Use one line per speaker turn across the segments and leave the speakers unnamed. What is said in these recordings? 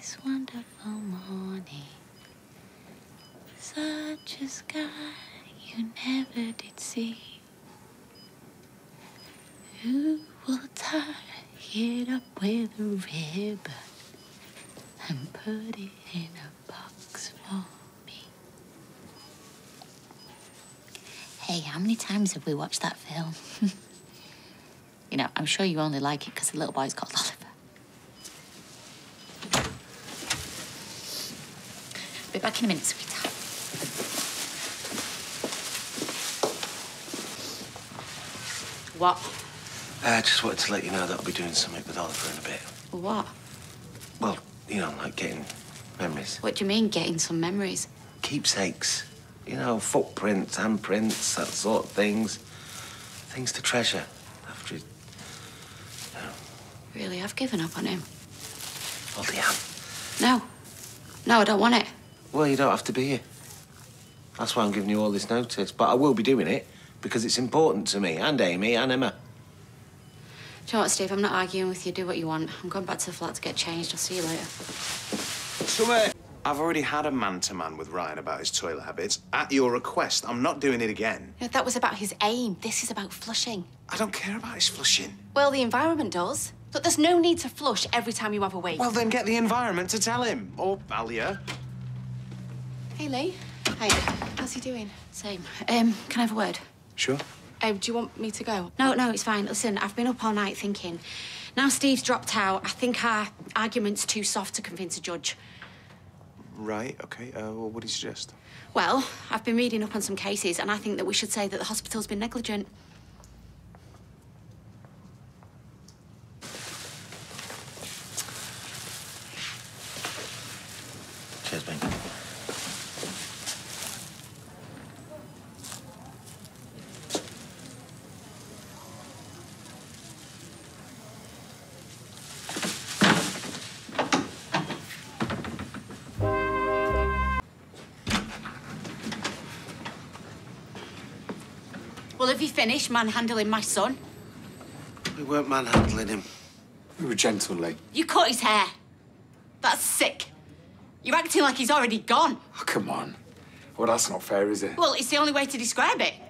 this wonderful morning. Such a sky you never did see. Who will tie it up with a ribbon and put it in a box for me? Hey, how many times have we watched that film? You know, I'm sure you only like it because the little boy's called Oliver. Be back in a minute, sweetheart. What?
I just wanted to let you know that I'll be doing something with Oliver in a bit.
What?
Well, you know, like getting memories.
What do you mean, getting some memories?
Keepsakes. You know, footprints, handprints, that sort of things. Things to treasure after you know.
Really, I've given up on him.
Well, Leanne.
No. No, I don't want it.
Well, you don't have to be here. That's why I'm giving you all this notice. But I will be doing it because it's important to me and Amy and Emma.
Do you know what, Steve? I'm not arguing with you. Do what you want. I'm going back to the flat to get changed. I'll see you later.
Summer, I've already had a man-to-man with Ryan about his toilet habits. At your request, I'm not doing it again.
No, that was about his aim. This is about flushing.
I don't care about his flushing.
Well, the environment does. Look, there's no need to flush every time you have a wee.
Well, then get the environment to tell him. Or Alia.
Hey, Lee. Hi. How's he doing? Same. Can I have a word?
Sure.
Do you want me to go? No, it's fine. Listen, I've been up all night thinking. Now Steve's dropped out, I think our argument's too soft to convince a judge.
Right, OK. Well, what do you suggest?
Well, I've been reading up on some cases, and I think that we should say that the hospital's been negligent.
Cheers, mate.
Well, have you finished manhandling my son?
We weren't manhandling him.
We were gentle, Lee.
You cut his hair. That's sick. You're acting like he's already gone.
Oh, come on. Well, that's not fair, is it?
Well, it's the only way to describe it.
You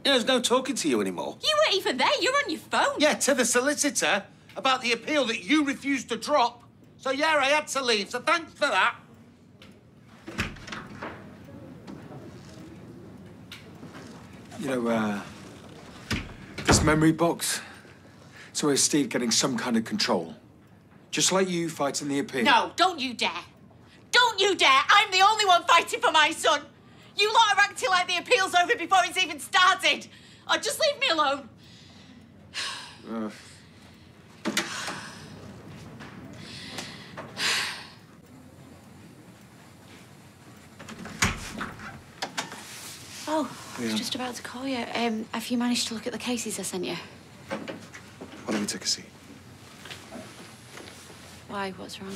know, there's no talking to you anymore.
You weren't even there. You're on your phone.
Yeah, to the solicitor about the appeal that you refused to drop. So, yeah, I had to leave, so thanks for that.
You know, this memory box, it's always Steve getting some kind of control. Just like you fighting the appeal.
No, don't you dare. Don't you dare. I'm the only one fighting for my son. You lot are acting like the appeal's over before it's even started. Oh, just leave me alone. Oh, I was just about to call you. Have you managed to look at the cases I sent you?
Why don't we take a seat?
Why? What's wrong?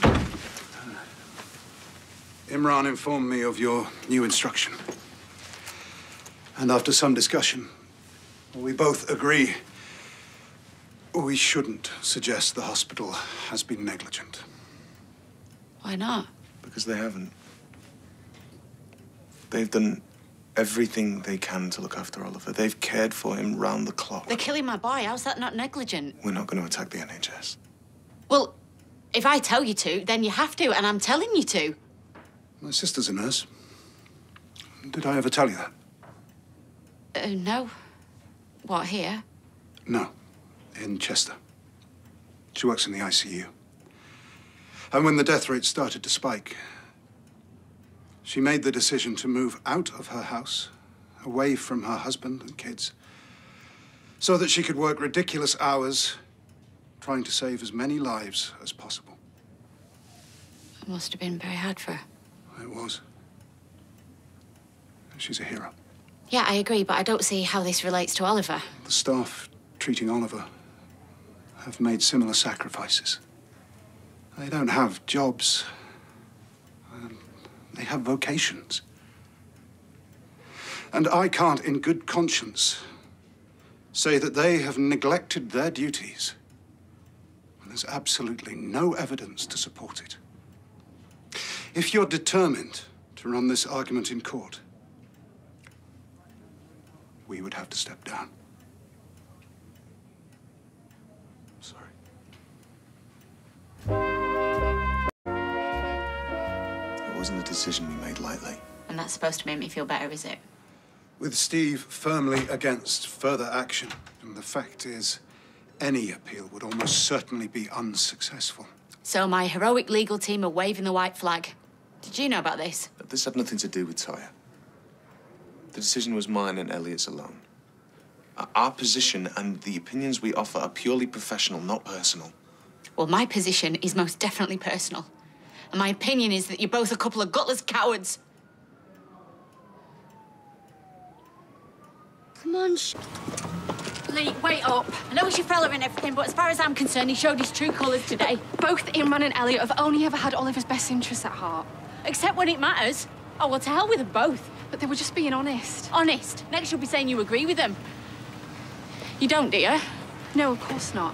Imran informed me of your new instruction. And after some discussion, we both agree we shouldn't suggest the hospital has been negligent.
Why not?
Because they haven't. They've done everything they can to look after Oliver. They've cared for him round the clock.
They're killing my boy. How's that not negligent?
We're not going to attack the NHS.
Well, if I tell you to, then you have to, and I'm telling you to.
My sister's a nurse. Did I ever tell you that?
No. What, here?
No, in Chester. She works in the ICU. And when the death rate started to spike, she made the decision to move out of her house, away from her husband and kids, so that she could work ridiculous hours trying to save as many lives as possible.
It must have been very hard for her.
It was. She's a hero.
Yeah, I agree, but I don't see how this relates to Oliver.
The staff treating Oliver have made similar sacrifices. They don't have jobs. They have vocations. And I can't, in good conscience, say that they have neglected their duties when there's absolutely no evidence to support it. If you're determined to run this argument in court, we would have to step down.
Sorry. It wasn't a decision we made lightly.
And that's supposed to make me feel better, is it?
With Steve firmly against further action, and the fact is, any appeal would almost certainly be unsuccessful.
So my heroic legal team are waving the white flag. Did you know about this?
But this had nothing to do with Toya. The decision was mine and Elliot's alone. Our position and the opinions we offer are purely professional, not personal.
Well, my position is most definitely personal. And my opinion is that you're both a couple of gutless cowards.
Come on,
Lee, wait up. I know he's your fella and everything, but as far as I'm concerned, he showed his true colours today.
Both Imran and Elliot have only ever had Oliver's best interests at heart.
Except when it matters. Oh, well, to hell with them both.
But they were just being honest.
Honest. Next you'll be saying you agree with them. You don't, do you?
No, of course not.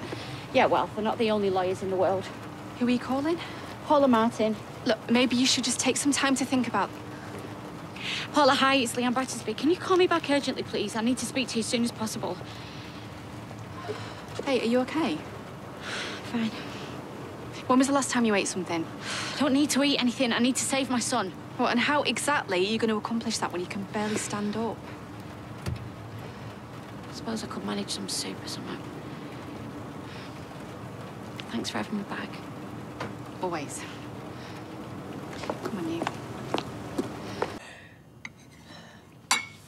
Yeah, well, they're not the only lawyers in the world.
Who are you calling?
Paula Martin.
Look, maybe you should just take some time to think about...
Paula, hi, it's Leanne Battersby. Can you call me back urgently, please? I need to speak to you as soon as possible.
Hey, are you okay?
Fine.
When was the last time you ate something?
I don't need to eat anything. I need to save my son.
Well, and how exactly are you going to accomplish that when you can barely stand up?
I suppose I could manage some soup or something. Thanks for having me back.
Always. Come on, you.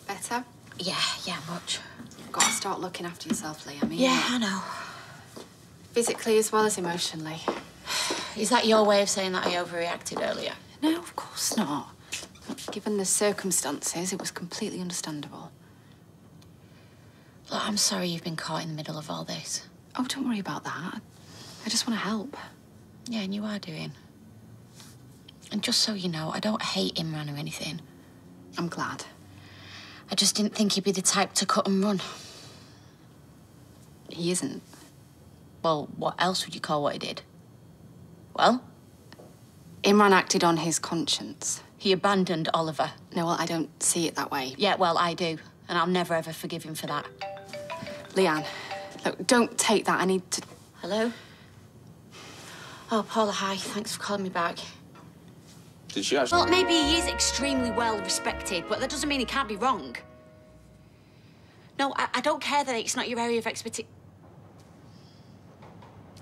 Better?
Yeah, much.
You've got to start looking after yourself, Lee. I mean...
Yeah, I know.
Physically as well as emotionally.
Is that your way of saying that I overreacted earlier?
No, of course not. Given the circumstances, it was completely understandable.
Look, I'm sorry you've been caught in the middle of all this.
Oh, don't worry about that. I just want to help.
Yeah, and you are doing. And just so you know, I don't hate Imran or anything.
I'm glad.
I just didn't think he'd be the type to cut and run.
He isn't.
Well, what else would you call what he did? Well?
Imran acted on his conscience.
He abandoned Oliver.
No, well, I don't see it that way.
Yeah, well, I do. And I'll never, ever forgive him for that.
Leanne, look, don't take that. I need to...
Hello? Oh, Paula, hi. Thanks for calling me back.
Did she actually...
Well, maybe he is extremely well respected, but that doesn't mean he can't be wrong. No, I don't care that it's not your area of expertise.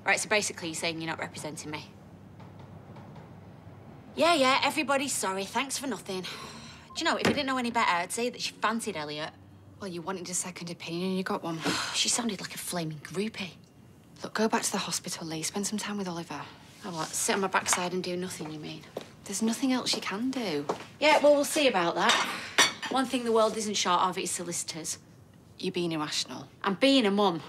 Right, so basically you're saying you're not representing me. Yeah, everybody's sorry. Thanks for nothing. Do you know, if I didn't know any better, I'd say that she fancied Elliot.
Well, you wanted a second opinion and you got one.
She sounded like a flaming groupie.
Look, go back to the hospital, Lee. Spend some time with Oliver.
Oh, what? Sit on my backside and do nothing, you mean?
There's nothing else you can do.
Yeah, well, we'll see about that. One thing the world isn't short of is solicitors.
You're being irrational.
I'm being a mum.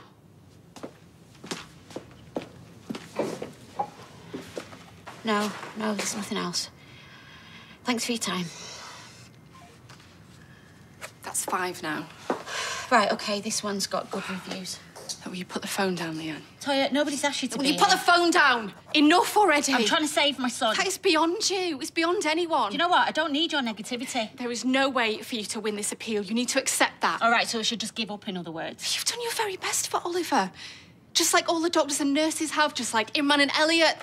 No, there's nothing else. Thanks for your time.
That's 5 now.
Right, OK, this one's got good reviews.
Oh, will you put the phone down, Leanne?
Toya, nobody's asked you to
Will
be
you put the phone down? Enough already.
I'm trying to save my son.
That is beyond you. It's beyond anyone.
Do you know what? I don't need your negativity.
There is no way for you to win this appeal. You need to accept that.
All right, so I should just give up, in other words.
You've done your very best for Oliver. Just like all the doctors and nurses have, just like Imran and Elliot.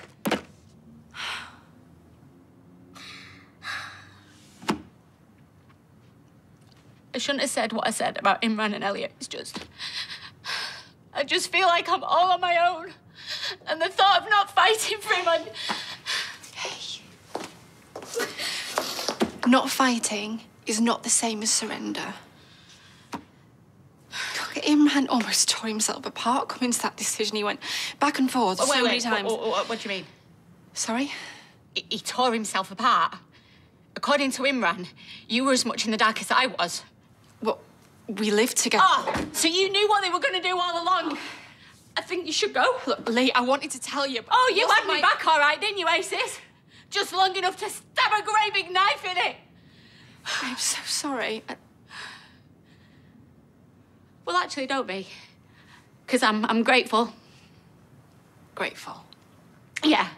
I shouldn't have said what I said about Imran and Elliot. It's just... I just feel like I'm all on my own. And the thought of not fighting for him,
Hey. Not fighting is not the same as surrender. Look, Imran almost tore himself apart coming to that decision. He went back and forth so many times.
What do you mean?
Sorry?
He tore himself apart. According to Imran, you were as much in the dark as I was.
Well, we lived together.
Oh, so you knew what they were going to do all along. I think you should go.
Look, Lee, I wanted to tell you, but...
Oh, you had me back all right, didn't you, Aces? Just long enough to stab a great big knife in it.
I'm so sorry.
Well, actually, don't be. Because I'm grateful.
Grateful.
Yeah.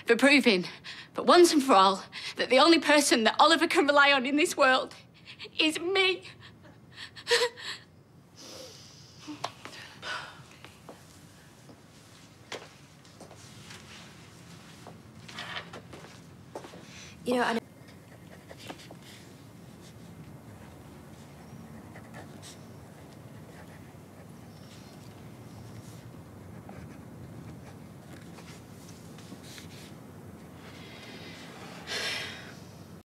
For proving
but once and for all, that the only person that Oliver can rely on in this world is me.
You know, I